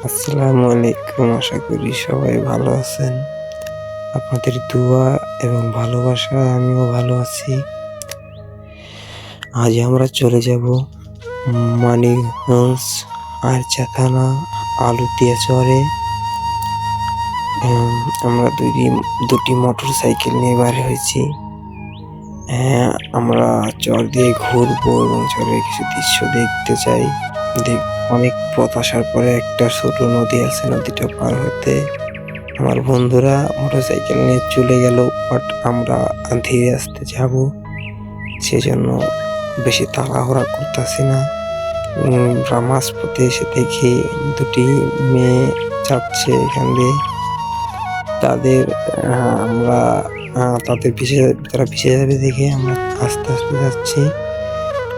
আসসালামু আলাইকুম। আশা করি সবাই ভালো আছেন। আপনাদের দোয়া এবং ভালোবাসায় আমিও ভালো আছি। আজ আমরা চলে যাব মানিকগঞ্জ আরচা থানা আলুতিয়া চরে। আমরা দুটি মোটরসাইকেল নিয়ে বার হয়েছি। আমরা চর দিয়ে ঘুরবো এবং চরের কিছু দৃশ্য দেখতে চাই। অনেক পথ আসার পরে একটা ছোট নদী আছে, নদীটা পার হতে আমার বন্ধুরা মোটরসাইকেল নিয়ে চলে গেল, বাট আমরা ধীরে আসতে যাব, সেজন্য বেশি তাড়াহুড়া করতেছি না। মাঝপথে এসে দেখি দুটি মেয়ে যাচ্ছে এখান দিয়ে। আমরা তারা পিছিয়ে যাবে দেখে আমরা আস্তে আস্তে যাচ্ছি।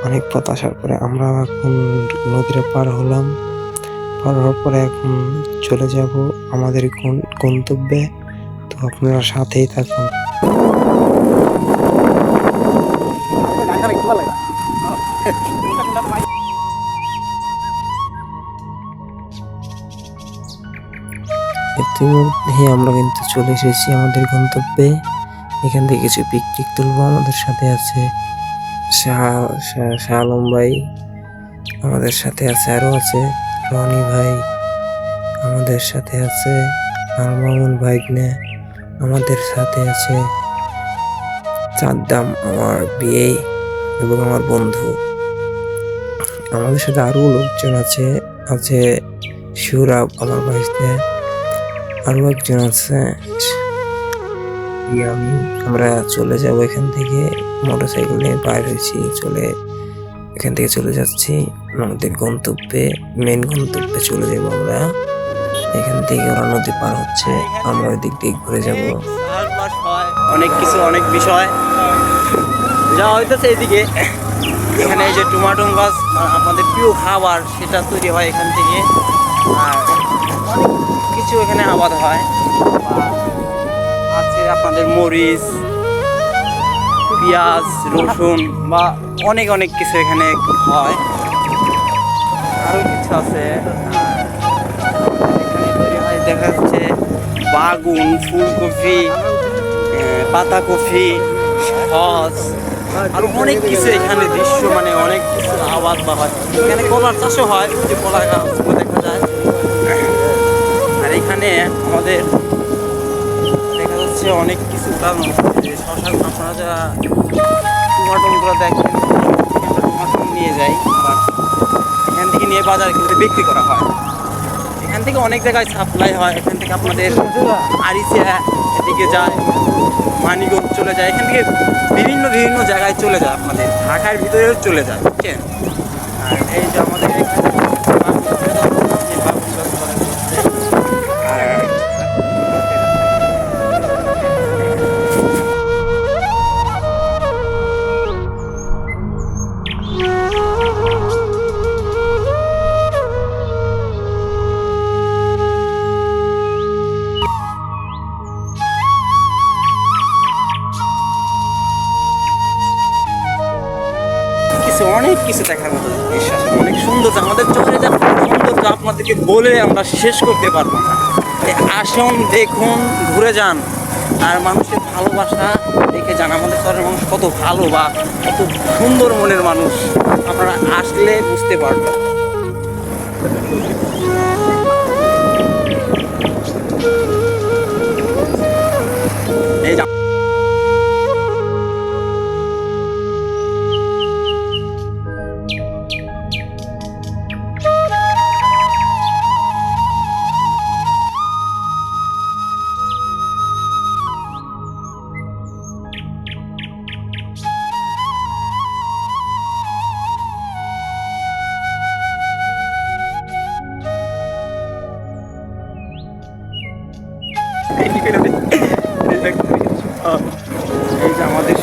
অনেক পথ আসার পরে আমরা এখন নদীটা পার হলাম। পার হওয়ার পরে এখন চলে যাব আমাদের গন্তব্যে। তো আপনারা সাথেই থাকুন। ইতিমধ্যে আমরা কিন্তু চলে এসেছি আমাদের গন্তব্যে। এখান থেকে কিছু পিকনিক তুলবো। আমাদের সাথে আছে শাহ আলম ভাই, আমাদের সাথে আছে আরো আছে রনি ভাই, আমাদের সাথে আছে মামুন ভাইগনে, আমাদের সাথে আছে চাদ্দাম আমার বিয়ে এবং আমার বন্ধু। আমাদের সাথে আরো লোকজন আছে শিউরাব আমার ভাইতে, আরো একজন আছে আমরা চলে যাব এখান থেকে। মোটরসাইকেল নিয়ে বাইর হয়েছি, এখান থেকে চলে যাচ্ছি আমাদের মেন গন্তব্যে চলে যাব আমরা। এখান থেকে ওরা নদী পার হচ্ছে, আমরা ওই দিক দিয়ে ঘুরে যাব। অনেক বিষয় যা হইতেছে এইদিকে। এখানে এই যে টুমাটুম গাছ, আমাদের প্রিয় খাবার, সেটা তৈরি হয় এখান থেকে। আর অনেক কিছু এখানে আবাদ হয়, আছে আপনাদের মরিচ, পেঁয়াজ, রসুন বা অনেক কিছু এখানে হয়। আরও কিছু আছে এখানে তৈরি হয়, দেখা যাচ্ছে বাগুন, ফুলকপি, পাতাকপি, সস, আর অনেক কিছু এখানে দৃশ্য, মানে অনেক কিছু আবাদ বা হয়। এখানে কলার চাষও হয়, যে কলা গাছগুলো দেখা যায়। আর এখানে আমাদের দেখা যাচ্ছে অনেক কিছু কারণ, যে শশার আপনারা যারা টমাটোগুলো দেখেন, টমাটো নিয়ে যায়, আবার এখান থেকে নিয়ে বাজারে কিন্তু বিক্রি করা হয়। এখান থেকে অনেক জায়গায় সাপ্লাই হয়। এখান থেকে আপনাদের আরিচা এদিকে যায়, মানিকগঞ্জ চলে যায়, এখান থেকে বিভিন্ন জায়গায় চলে যায়, আপনাদের ঢাকার ভিতরেও চলে যায়, বুঝছেন। আর এই যে আমাদের অনেক কিছু দেখার মতো বিশ্বাস, অনেক সুন্দর। আমাদের চোখে যা সৌন্দর্য আপনাদেরকে বলে আমরা শেষ করতে পারবো না। আসুন, দেখুন, ঘুরে যান, আর মানুষের ভালোবাসা দেখে যান। আমাদের শহরের মানুষ কত ভালো বা কত সুন্দর মনের মানুষ, আপনারা আসলে বুঝতে পারবেন। এই যে আমাদের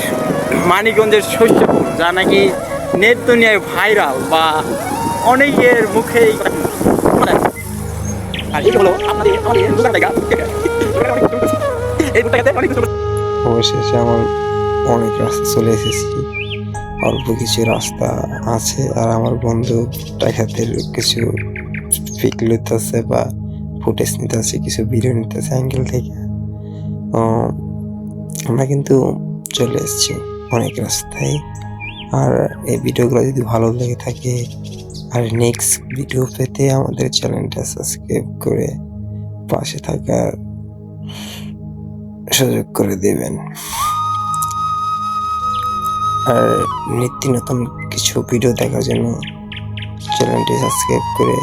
মানিকগঞ্জের শস্যপুর, যা নাকি নেট দুনিয়ায় ভাইরাল বা অনেকের মুখেই। আর এই হলো আপনাদের অবশেষে আমার অনেক রাস্তা চলে এসেছি, অল্প কিছু রাস্তা আছে। আর আমার বন্ধু টাকাতের কিছু পিক নিতেছে বা ফুটেজ নিতেছে, কিছু ভিডিও নিতেছে অ্যাঙ্গেল থেকে। আমরা কিন্তু চলে এসেছি অনেক রাস্তায়। আর এই ভিডিওগুলো যদি ভালো লেগে থাকে আর নেক্সট ভিডিও পেতে আমাদের চ্যানেলটা সাবস্ক্রাইব করে পাশে থাকার সুযোগ করে দেবেন। আর নিত্য নতুন কিছু ভিডিও দেখার জন্য চ্যানেলটি সাবস্ক্রাইব করে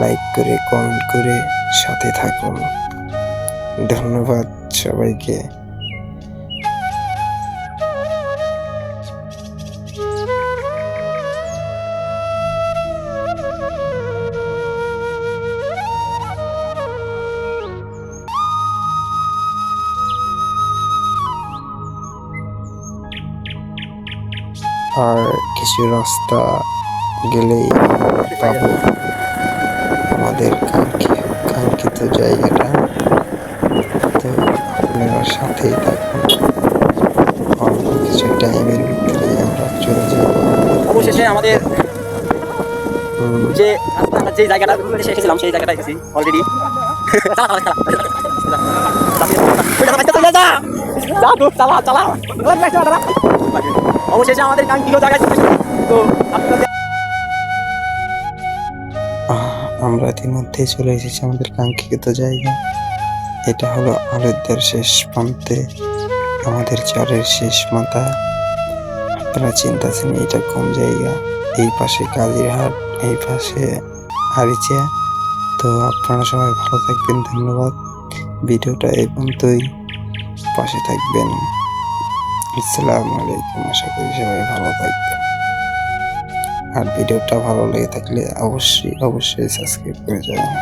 লাইক করে কমেন্ট করে সাথে থাকুন। ধন্যবাদ সবাইকে। আর কিছু রাস্তা গেলেই পাবো আমাদের কাঙ্ক্ষিত জায়গাটা। তো আপনারা সাথেই থাকুন, অল্প কিছু টাইমের ভিতরে আমরা চলে যাব। অবশেষে আমাদের যে আমরা যে জায়গাটা এসেছিলাম সেই জায়গাটা এসেছি অলরেডি। অবশেষে আমাদের কাঙ্ক্ষিত জায়গায় তো আমরা ইতিমধ্যেই চলে এসেছি আমাদের কাঙ্ক্ষিত জায়গা। এটা হলো আলেদার শেষ প্রান্তে, আমাদের চরের শেষ মাথা। আপনারা চিন্তাছেন এটা কোন জায়গা? এই পাশে কাজিরহাট, এই পাশে আরিচা। তো আপনারা সবাই ভালো থাকবেন, ধন্যবাদ। ভিডিওটা এই পর্যন্তই, পাশে থাকবেন। আসসালামু আলাইকুম। আশা করি সবাই ভালো থাকবেন। আর ভিডিওটা ভালো লেগে থাকলে অবশ্যই সাবস্ক্রাইব করে যাবেন।